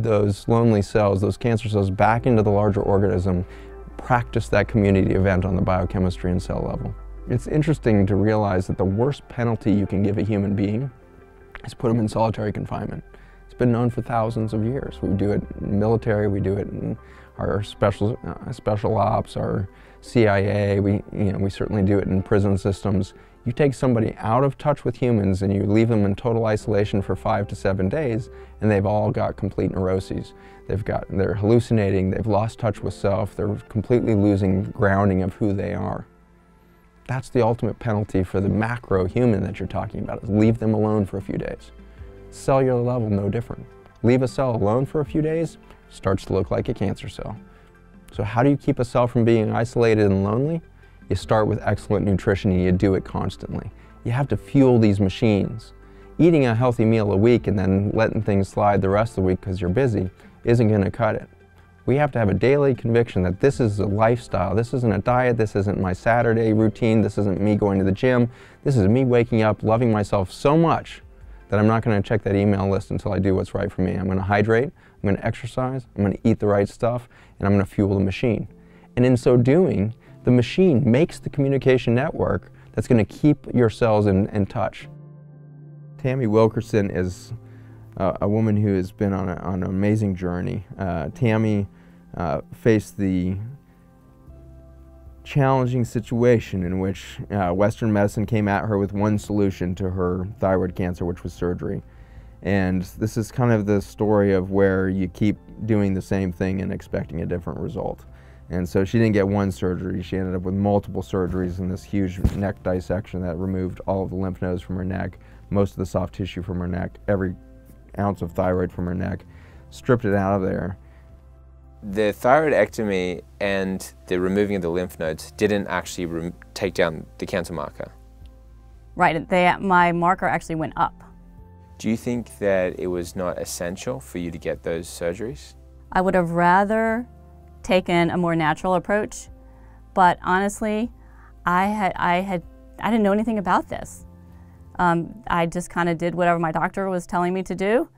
S2: those lonely cells, those cancer cells, back into the larger organism, practice that community event on the biochemistry and cell level. It's interesting to realize that the worst penalty you can give a human being is put them in solitary confinement. It's been known for thousands of years. We do it in the military, we do it in our special ops, our CIA, we certainly do it in prison systems. You take somebody out of touch with humans and you leave them in total isolation for 5 to 7 days, and they've all got complete neuroses. They're hallucinating, they've lost touch with self, they're completely losing grounding of who they are. That's the ultimate penalty for the macro human that you're talking about, is leave them alone for a few days. Cellular level, no different. Leave a cell alone for a few days, starts to look like a cancer cell. So how do you keep a cell from being isolated and lonely? You start with excellent nutrition and you do it constantly. You have to fuel these machines. Eating a healthy meal a week and then letting things slide the rest of the week because you're busy isn't going to cut it. We have to have a daily conviction that this is a lifestyle. This isn't a diet, this isn't my Saturday routine, this isn't me going to the gym. This is me waking up, loving myself so much that I'm not going to check that email list until I do what's right for me. I'm going to hydrate, I'm going to exercise, I'm going to eat the right stuff, and I'm going to fuel the machine. And in so doing, the machine makes the communication network that's going to keep your cells in touch. Tammy Wilkerson is a woman who has been on an amazing journey. Tammy faced the challenging situation in which Western medicine came at her with one solution to her thyroid cancer, which was surgery. And this is kind of the story of where you keep doing the same thing and expecting a different result. And so she didn't get one surgery, she ended up with multiple surgeries and this huge neck dissection that removed all of the lymph nodes from her neck, most of the soft tissue from her neck, every ounce of thyroid from her neck, stripped it out of there.
S5: The thyroidectomy and the removing of the lymph nodes didn't actually take down the cancer marker.
S6: Right, my marker actually went up.
S5: Do you think that it was not essential for you to get those surgeries?
S6: I would have rather taken a more natural approach, but honestly, I didn't know anything about this. I just kind of did whatever my doctor was telling me to do,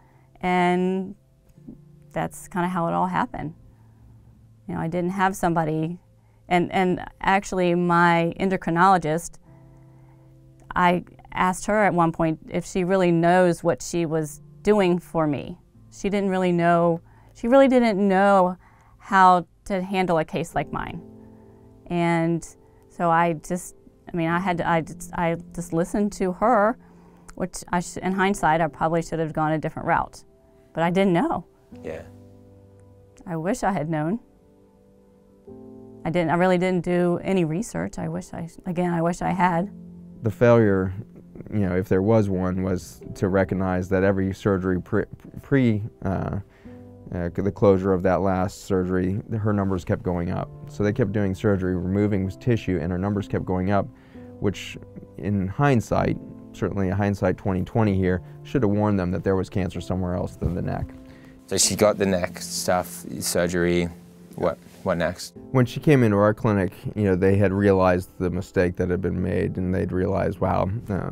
S6: and that's kind of how it all happened. You know, I didn't have somebody, and actually my endocrinologist, I asked her at one point if she really knows what she was doing for me. She didn't really know, she really didn't know how to handle a case like mine. And so I just listened to her, which in hindsight I probably should have gone a different route, but I didn't know.
S5: Yeah.
S6: I wish I had known. I really didn't do any research. I wish I had.
S2: The failure, you know, if there was one, was to recognize that every surgery the closure of that last surgery, her numbers kept going up. So they kept doing surgery, removing tissue, and her numbers kept going up, which in hindsight, certainly hindsight 2020 here, should have warned them that there was cancer somewhere else than the neck.
S5: So she got the neck stuff, surgery, what next?
S2: When she came into our clinic, you know, they had realized the mistake that had been made, and they'd realized, wow,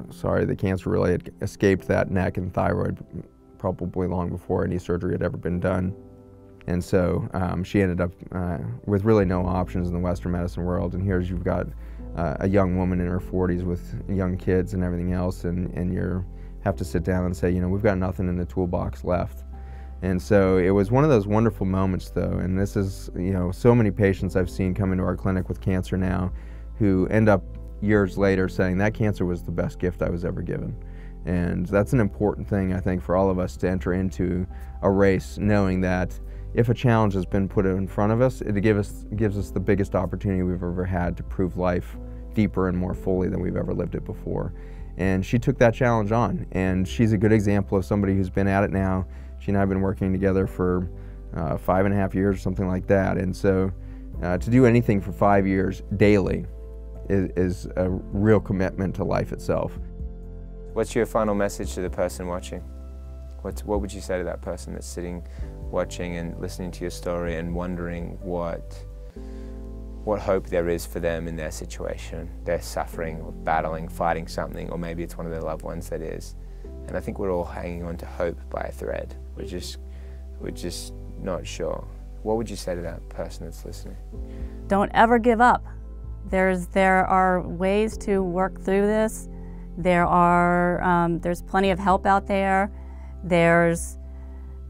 S2: sorry, the cancer really had escaped that neck and thyroid probably long before any surgery had ever been done. And so she ended up with really no options in the Western medicine world, and here's you've got a young woman in her 40s with young kids and everything else, and you have to sit down and say, you know, we've got nothing in the toolbox left. And so it was one of those wonderful moments, though, and this is, you know, so many patients I've seen come into our clinic with cancer now who end up years later saying that cancer was the best gift I was ever given. And that's an important thing, I think, for all of us to enter into a race knowing that if a challenge has been put in front of us, it gives us the biggest opportunity we've ever had to prove life deeper and more fully than we've ever lived it before. And she took that challenge on, and she's a good example of somebody who's been at it now. She and I have been working together for 5.5 years or something like that, and so to do anything for 5 years daily is a real commitment to life itself.
S5: What's your final message to the person watching? What would you say to that person that's sitting, watching and listening to your story and wondering what hope there is for them in their situation? They're suffering or battling, fighting something, or maybe it's one of their loved ones that is. And I think we're all hanging on to hope by a thread. We're just not sure. What would you say to that person that's listening?
S6: Don't ever give up. There are ways to work through this. There's plenty of help out there. There's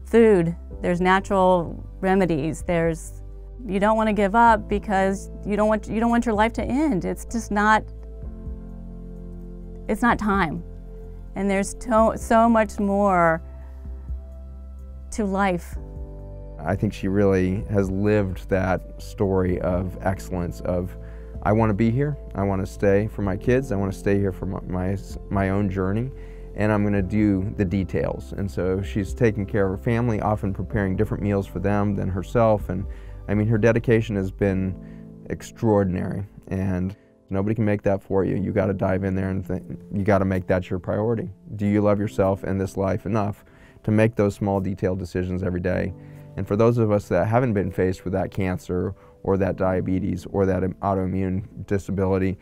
S6: food. There's natural remedies. You don't want to give up because you don't want your life to end. It's just not. It's not time. And there's so much more to life.
S2: I think she really has lived that story of excellence of, I want to be here, I want to stay for my kids, I want to stay here for my own journey, and I'm going to do the details. And so she's taking care of her family, often preparing different meals for them than herself, and I mean, her dedication has been extraordinary, and nobody can make that for you. You got to dive in there and you got to make that your priority. Do you love yourself and this life enough to make those small detailed decisions every day? And for those of us that haven't been faced with that cancer or that diabetes or that autoimmune disability,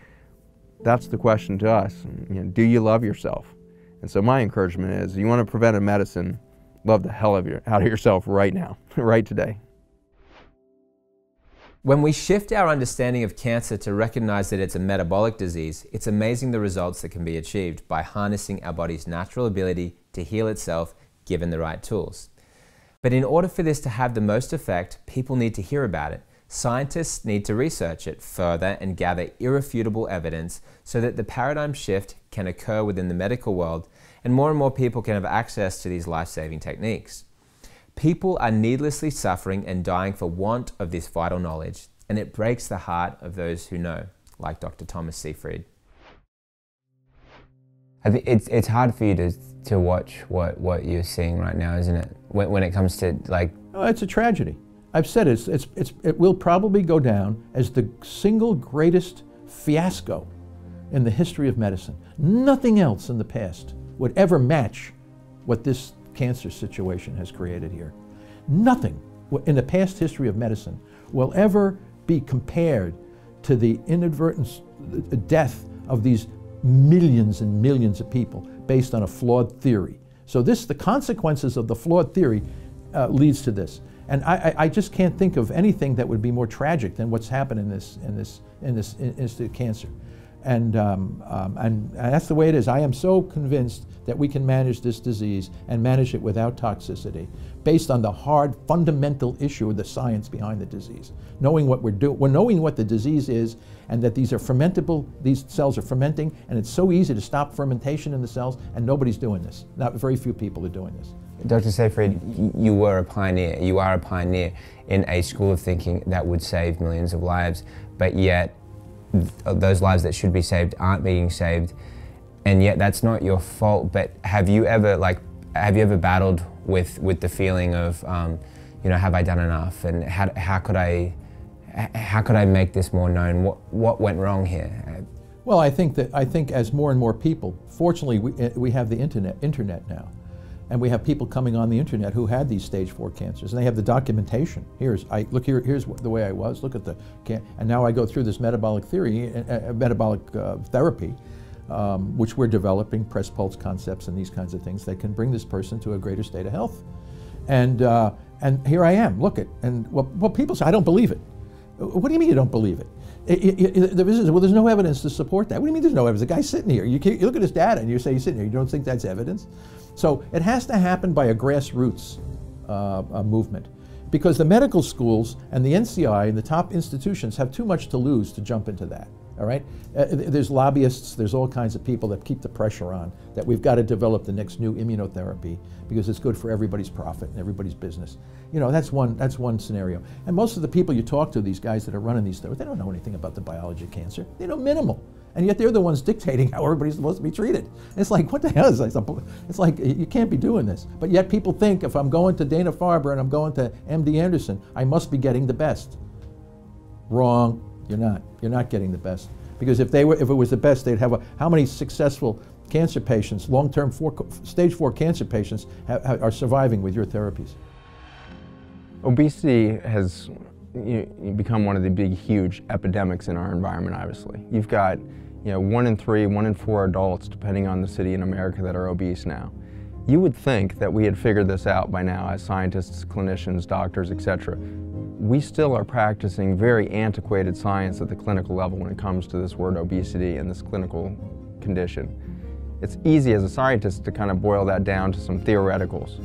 S2: that's the question to us. You know, do you love yourself? And so my encouragement is, you want to preventive medicine, love the hell out of yourself right now, right today.
S8: When we shift our understanding of cancer to recognize that it's a metabolic disease, it's amazing the results that can be achieved by harnessing our body's natural ability to heal itself given the right tools. But in order for this to have the most effect, people need to hear about it. Scientists need to research it further and gather irrefutable evidence so that the paradigm shift can occur within the medical world and more people can have access to these life-saving techniques. People are needlessly suffering and dying for want of this vital knowledge, and it breaks the heart of those who know, like Dr. Thomas Seyfried.
S10: I think it's hard for you to watch what you're seeing right now, isn't it? When it comes to like...
S3: Oh, it's a tragedy. I've said it will probably go down as the single greatest fiasco in the history of medicine. Nothing else in the past would ever match what this cancer situation has created here. Nothing in the past history of medicine will ever be compared to the inadvertent death of these millions and millions of people based on a flawed theory. So the consequences of the flawed theory leads to this. And I just can't think of anything that would be more tragic than what's happened in this cancer. And that's the way it is. I am so convinced that we can manage this disease and manage it without toxicity, based on the hard, fundamental issue of the science behind the disease. Knowing what knowing what the disease is, and that these are fermentable, these cells are fermenting, and it's so easy to stop fermentation in the cells, and nobody's doing this. Very few people are doing this.
S10: Dr. Seyfried, you were a pioneer. You are a pioneer in a school of thinking that would save millions of lives, but yet those lives that should be saved aren't being saved, and yet that's not your fault. But have you ever battled with the feeling of, you know, have I done enough, and how could I make this more known? What went wrong here?
S3: Well, I think as more and more people, fortunately, we have the internet now, and we have people coming on the internet who had these stage 4 cancers, and they have the documentation. Here's the way I was. Look at and now I go through this metabolic theory, metabolic therapy, which we're developing, press pulse concepts and these kinds of things that can bring this person to a greater state of health. And here I am. Look it. And what people say, I don't believe it. What do you mean you don't believe it? Well, there's no evidence to support that. What do you mean there's no evidence? The guy's sitting here. You look at his data and you say he's sitting here. You don't think that's evidence? So it has to happen by a grassroots movement, because the medical schools and the NCI and the top institutions have too much to lose to jump into that. All right? There's lobbyists, there's all kinds of people that keep the pressure on that we've got to develop the next new immunotherapy because it's good for everybody's profit and everybody's business. You know, that's one scenario. And most of the people you talk to, these guys that are running these therapies, they don't know anything about the biology of cancer. They know minimal. And yet they're the ones dictating how everybody's supposed to be treated. And it's like, what the hell is this? It's like, you can't be doing this. But yet people think if I'm going to Dana-Farber and I'm going to MD Anderson, I must be getting the best. Wrong. You're not. You're not getting the best. Because if it was the best, they'd have how many successful cancer patients, long-term stage 4 cancer patients, are surviving with your therapies?
S2: Obesity has become one of the big, huge epidemics in our environment, obviously. You've got 1 in 3, 1 in 4 adults, depending on the city in America, that are obese now. You would think that we had figured this out by now as scientists, clinicians, doctors, etc. We still are practicing very antiquated science at the clinical level when it comes to this word obesity and this clinical condition. It's easy as a scientist to kind of boil that down to some theoreticals,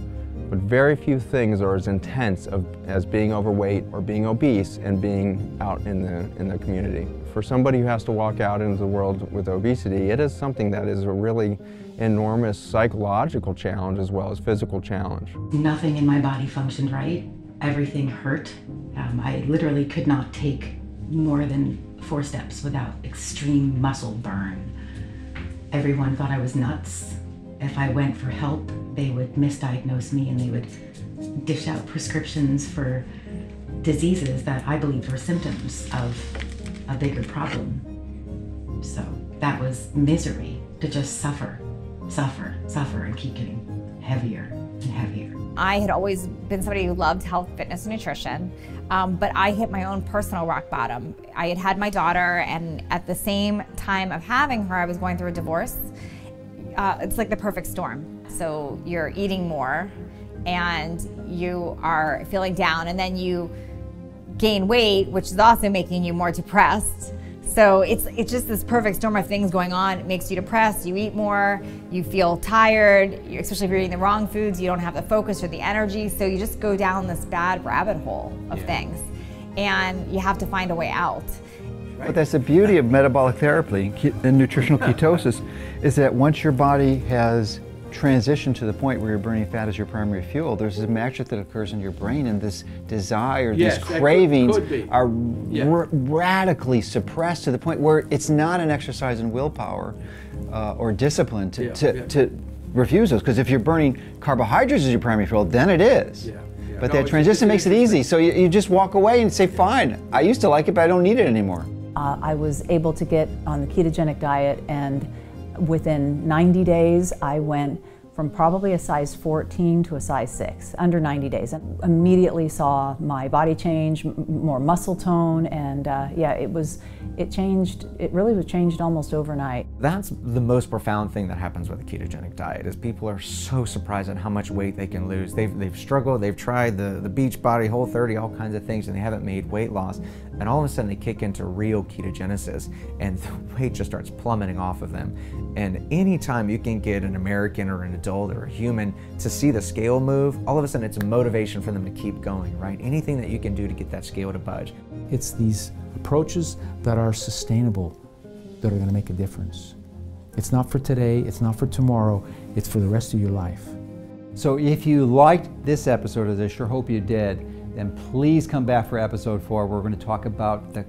S2: but very few things are as intense as being overweight or being obese and being out in the community. For somebody who has to walk out into the world with obesity, it is something that is a really enormous psychological challenge as well as physical challenge.
S13: Nothing in my body functioned right. Everything hurt. I literally could not take more than 4 steps without extreme muscle burn. Everyone thought I was nuts. If I went for help, they would misdiagnose me and they would dish out prescriptions for diseases that I believed were symptoms of a bigger problem. So that was misery, to just suffer, suffer, suffer, and keep getting heavier and heavier.
S14: I had always been somebody who loved health, fitness, and nutrition, but I hit my own personal rock bottom. I had had my daughter, and at the same time of having her, I was going through a divorce. It's like the perfect storm. So you're eating more, and you are feeling down, and then you gain weight, which is also making you more depressed. So it's just this perfect storm of things going on. It makes you depressed, you eat more, you feel tired, especially if you're eating the wrong foods, you don't have the focus or the energy, so you just go down this bad rabbit hole of things. And you have to find a way out.
S1: But that's the beauty of metabolic therapy and nutritional ketosis, is that once your body has transitioned to the point where you're burning fat as your primary fuel, there's a magic that occurs in your brain, and this desire, these cravings are radically suppressed to the point where it's not an exercise in willpower or discipline to refuse those. Because if you're burning carbohydrates as your primary fuel, then it is. But that transition makes it easy. So you just walk away and say, fine, I used to like it, but I don't need it anymore.
S15: I was able to get on the ketogenic diet, and within 90 days, I went from probably a size 14 to a size 6, under 90 days. And immediately saw my body change, more muscle tone, and it really was changed almost overnight.
S16: That's the most profound thing that happens with a ketogenic diet, is people are so surprised at how much weight they can lose. They've struggled, they've tried the Beachbody, Whole30, all kinds of things, and they haven't made weight loss. And all of a sudden they kick into real ketogenesis, and the weight just starts plummeting off of them. And anytime you can get an American or an adult or a human to see the scale move, all of a sudden it's a motivation for them to keep going, right? Anything that you can do to get that scale to budge.
S17: It's these approaches that are sustainable that are going to make a difference. It's not for today, it's not for tomorrow, it's for the rest of your life.
S1: So if you liked this episode, as I sure hope you did, then please come back for episode 4. We're going to talk about the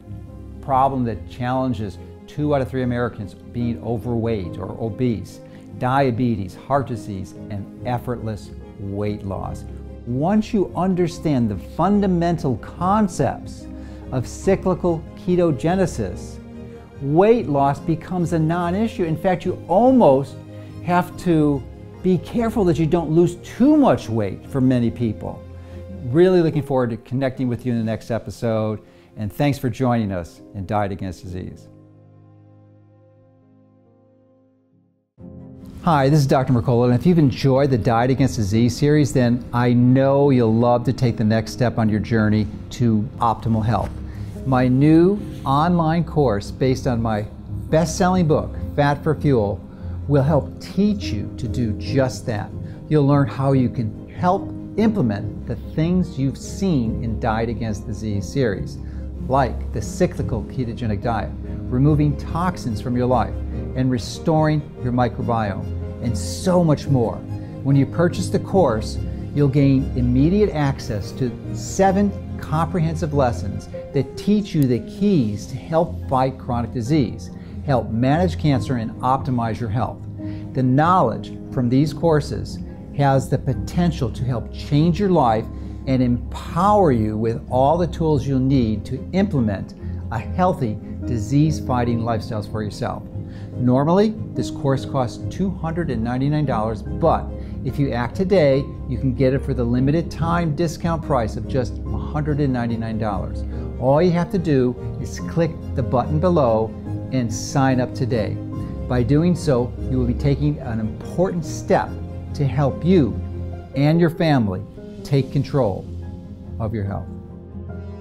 S1: problem that challenges 2 out of 3 Americans being overweight or obese, diabetes, heart disease, and effortless weight loss. Once you understand the fundamental concepts of cyclical ketogenesis, weight loss becomes a non-issue. In fact, you almost have to be careful that you don't lose too much weight for many people. Really looking forward to connecting with you in the next episode, and thanks for joining us in Diet Against Disease. Hi, this is Dr. Mercola, and if you've enjoyed the Diet Against Disease series, then I know you'll love to take the next step on your journey to optimal health. My new online course based on my best-selling book, Fat for Fuel, will help teach you to do just that. You'll learn how you can help implement the things you've seen in Diet Against Disease series, like the cyclical ketogenic diet, removing toxins from your life, and restoring your microbiome, and so much more. When you purchase the course, you'll gain immediate access to 7 comprehensive lessons that teach you the keys to help fight chronic disease, help manage cancer, and optimize your health. The knowledge from these courses has the potential to help change your life and empower you with all the tools you'll need to implement a healthy, disease-fighting lifestyle for yourself. Normally, this course costs $299, but if you act today, you can get it for the limited time discount price of just $199. All you have to do is click the button below and sign up today. By doing so, you will be taking an important step to help you and your family take control of your health.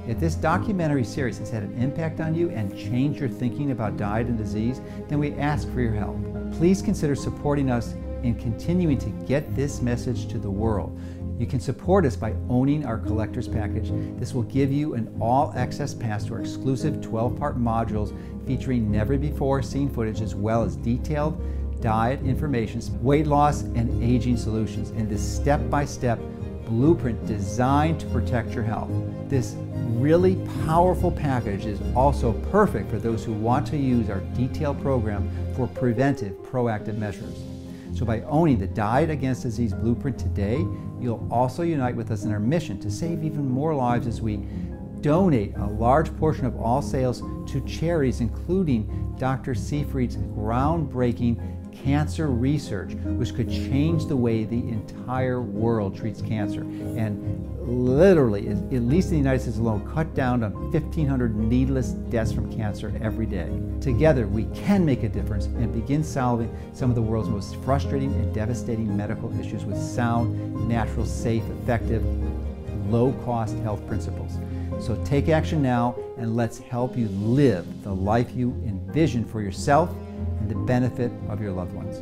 S1: If this documentary series has had an impact on you and changed your thinking about diet and disease, then we ask for your help. Please consider supporting us in continuing to get this message to the world. You can support us by owning our collector's package. This will give you an all-access pass to our exclusive 12-part modules featuring never-before-seen footage as well as detailed diet information, weight loss, and aging solutions in this step-by-step blueprint designed to protect your health. This really powerful package is also perfect for those who want to use our detailed program for preventive, proactive measures. So by owning the Diet Against Disease Blueprint today, you'll also unite with us in our mission to save even more lives as we donate a large portion of all sales to charities, including Dr. Seyfried's groundbreaking cancer research, which could change the way the entire world treats cancer. And literally, at least in the United States alone, cut down on 1,500 needless deaths from cancer every day. Together, we can make a difference and begin solving some of the world's most frustrating and devastating medical issues with sound, natural, safe, effective, low-cost health principles. So take action now, and let's help you live the life you envision for yourself and the benefit of your loved ones.